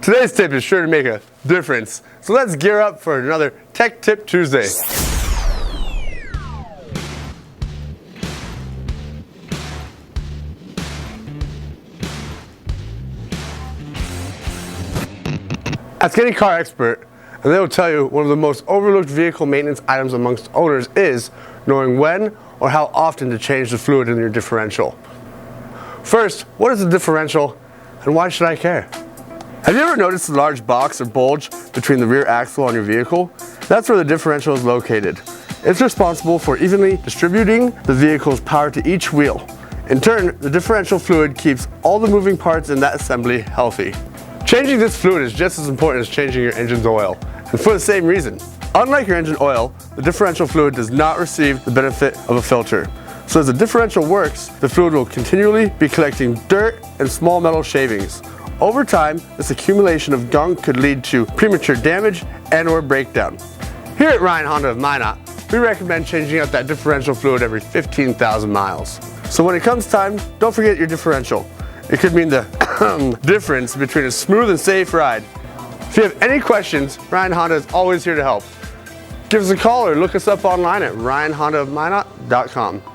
Today's tip is sure to make a difference. So let's gear up for another Tech Tip Tuesday. Ask any car expert and they will tell you one of the most overlooked vehicle maintenance items amongst owners is knowing when or how often to change the fluid in your differential. First, what is a differential and why should I care? Have you ever noticed a large box or bulge between the rear axle on your vehicle? That's where the differential is located. It's responsible for evenly distributing the vehicle's power to each wheel. In turn, the differential fluid keeps all the moving parts in that assembly healthy. Changing this fluid is just as important as changing your engine's oil, and for the same reason. Unlike your engine oil, the differential fluid does not receive the benefit of a filter. So as the differential works, the fluid will continually be collecting dirt and small metal shavings. Over time, this accumulation of gunk could lead to premature damage and or breakdown. Here at Ryan Honda of Minot, we recommend changing out that differential fluid every 15,000 miles. So when it comes time, don't forget your differential. It could mean the difference between a smooth and safe ride. If you have any questions, Ryan Honda is always here to help. Give us a call or look us up online at ryanhondaofminot.com.